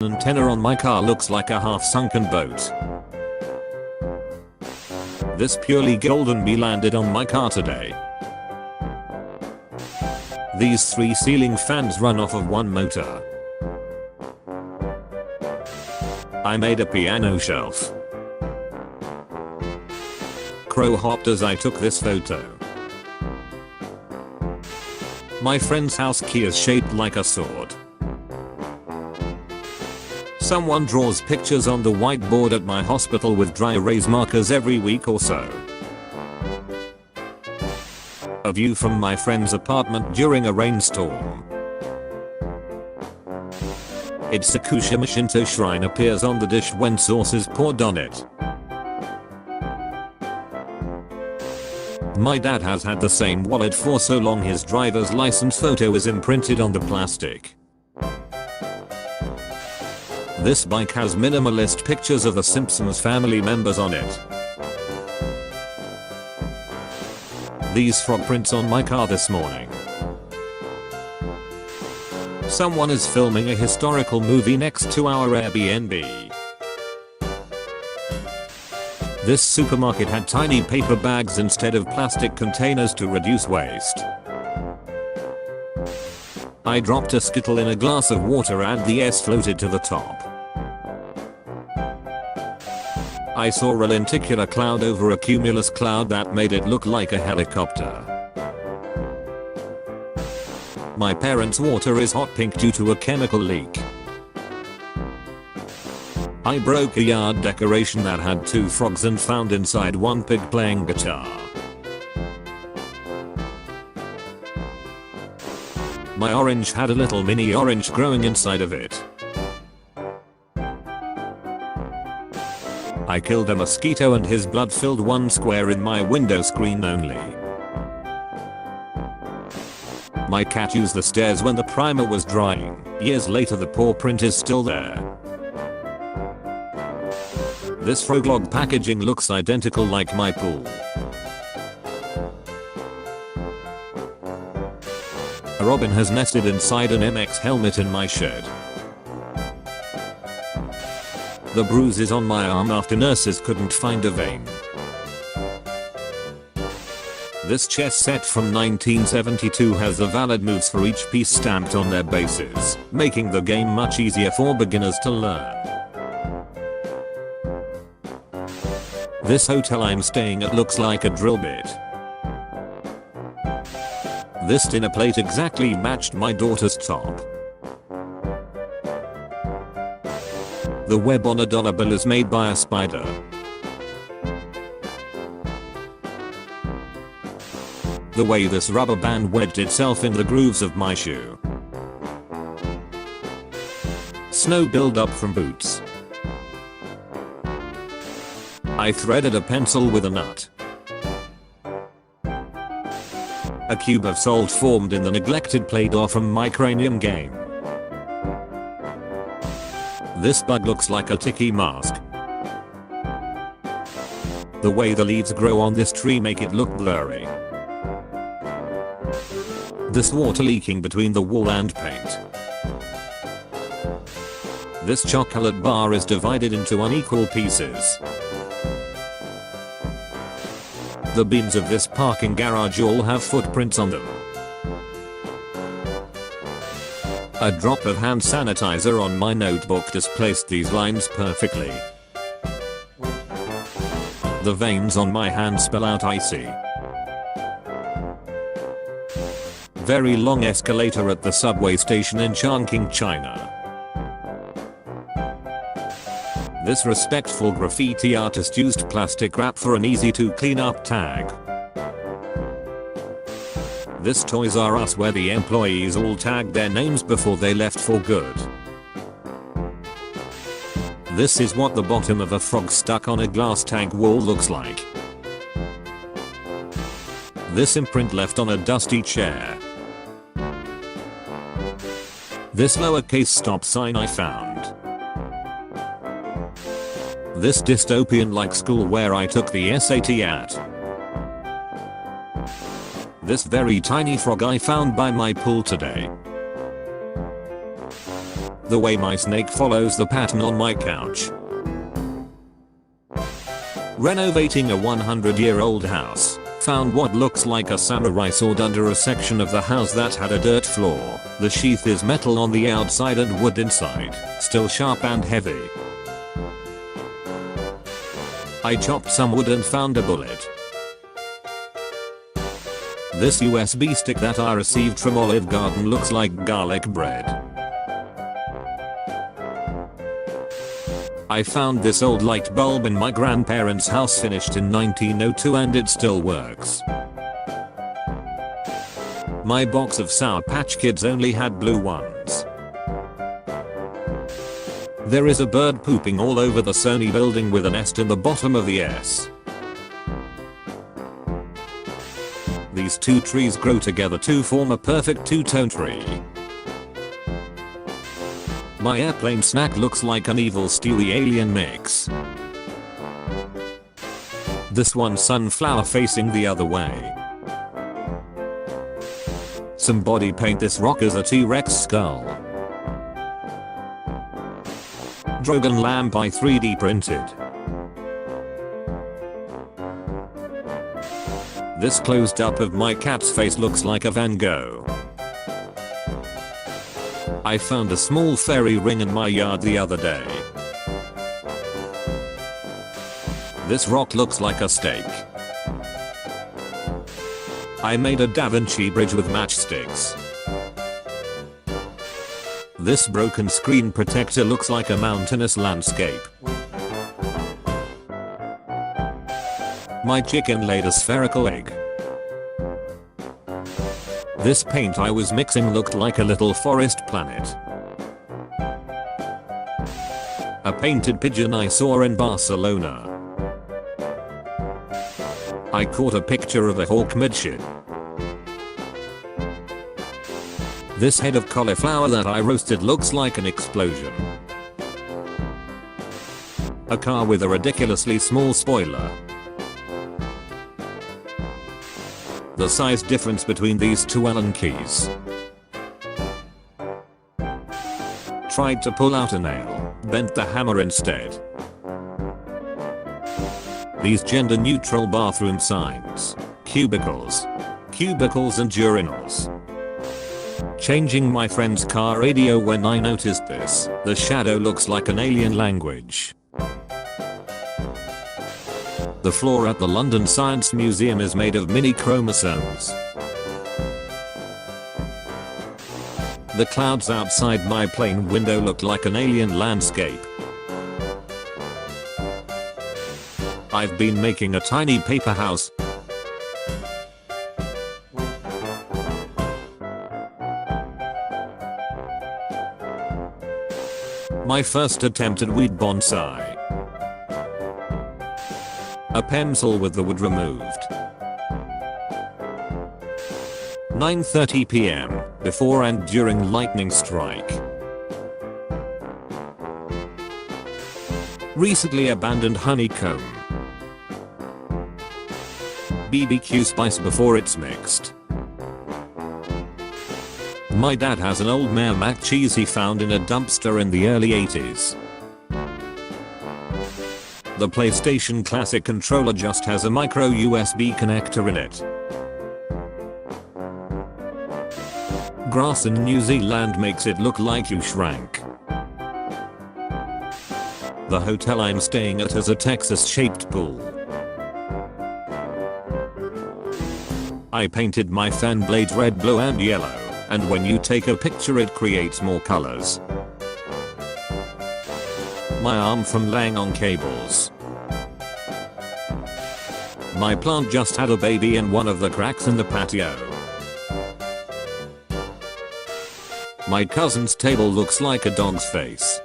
antenna on my car looks like a half-sunken boat. This purely golden bee landed on my car today. These 3 ceiling fans run off of one motor. I made a piano shelf. Crow hopped as I took this photo. My friend's house key is shaped like a sword. Someone draws pictures on the whiteboard at my hospital with dry erase markers every week or so. A view from my friend's apartment during a rainstorm. Its Sakushima Shinto shrine appears on the dish when sauce is poured on it. My dad has had the same wallet for so long his driver's license photo is imprinted on the plastic. This bike has minimalist pictures of the Simpsons family members on it. These frog prints on my car this morning. Someone is filming a historical movie next to our Airbnb. This supermarket had tiny paper bags instead of plastic containers to reduce waste. I dropped a Skittle in a glass of water and the S floated to the top. I saw a lenticular cloud over a cumulus cloud that made it look like a helicopter. My parents' water is hot pink due to a chemical leak. I broke a yard decoration that had 2 frogs and found inside one pig playing guitar. My orange had a little mini orange growing inside of it. I killed a mosquito and his blood filled one square in my window screen only. My cat used the stairs when the primer was drying. Years later the paw print is still there. This froglog packaging looks identical like my pool. A robin has nested inside an MX helmet in my shed. The bruises on my arm after nurses couldn't find a vein. This chess set from 1972 has the valid moves for each piece stamped on their bases, making the game much easier for beginners to learn. This hotel I'm staying at looks like a drill bit. This dinner plate exactly matched my daughter's top. The web on a dollar bill is made by a spider. The way this rubber band wedged itself in the grooves of my shoe. Snow buildup from boots. I threaded a pencil with a nut. A cube of salt formed in the neglected play-doh from my cranium game. This bug looks like a tiki mask. The way the leaves grow on this tree make it look blurry. This water leaking between the wall and paint. This chocolate bar is divided into unequal pieces. The beams of this parking garage all have footprints on them. A drop of hand sanitizer on my notebook displaced these lines perfectly. The veins on my hand spell out icy. Very long escalator at the subway station in Chongqing, China. This respectful graffiti artist used plastic wrap for an easy to clean up tag. This Toys R Us where the employees all tagged their names before they left for good. This is what the bottom of a frog stuck on a glass tank wall looks like. This imprint left on a dusty chair. This lowercase stop sign I found. This dystopian-like school where I took the SAT at. This very tiny frog I found by my pool today. The way my snake follows the pattern on my couch. Renovating a 100-year-old house. Found what looks like a samurai sword under a section of the house that had a dirt floor. The sheath is metal on the outside and wood inside, still sharp and heavy. I chopped some wood and found a bullet. This USB stick that I received from Olive Garden looks like garlic bread. I found this old light bulb in my grandparents' house finished in 1902 and it still works. My box of Sour Patch Kids only had blue ones. There is a bird pooping all over the Sony building with a nest in the bottom of the S. These two trees grow together to form a perfect two-tone tree. My airplane snack looks like an evil Stewie alien mix. This one sunflower facing the other way. Some body paint. This rock is a T-Rex skull. Drogon lamp I 3D printed. This closed up of my cat's face looks like a Van Gogh. I found a small fairy ring in my yard the other day. This rock looks like a steak. I made a Da Vinci bridge with matchsticks. This broken screen protector looks like a mountainous landscape. My chicken laid a spherical egg. This paint I was mixing looked like a little forest planet. A painted pigeon I saw in Barcelona. I caught a picture of a hawk midship. This head of cauliflower that I roasted looks like an explosion. A car with a ridiculously small spoiler. The size difference between these two Allen keys. Tried to pull out a nail, bent the hammer instead. These gender neutral bathroom signs. Cubicles. Cubicles and urinals. Changing my friend's car radio when I noticed this. The shadow looks like an alien language. The floor at the London Science Museum is made of mini chromosomes. The clouds outside my plane window look like an alien landscape. I've been making a tiny paper house. My first attempt at weed bonsai. A pencil with the wood removed. 9:30 PM, before and during lightning strike. Recently abandoned honeycomb. BBQ spice before it's mixed. My dad has an old Mayor Mac cheese he found in a dumpster in the early 80s. The PlayStation Classic controller just has a micro USB connector in it. Grass in New Zealand makes it look like you shrank. The hotel I'm staying at has a Texas-shaped pool. I painted my fan blades red, blue and yellow, and when you take a picture it creates more colors. My arm from laying on cables. My plant just had a baby in one of the cracks in the patio. My cousin's table looks like a dog's face.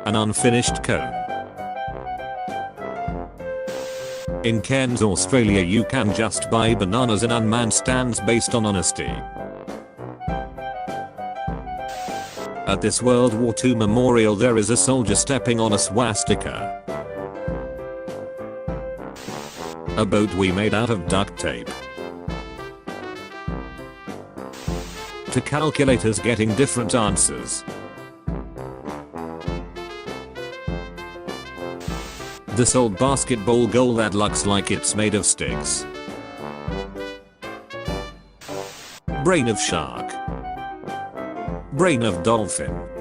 An unfinished cone. In Cairns, Australia, you can just buy bananas in unmanned stands based on honesty. At this World War II memorial there is a soldier stepping on a swastika. A boat we made out of duct tape. to calculators getting different answers. This old basketball goal that looks like it's made of sticks. Brain of shark. Brain of dolphin.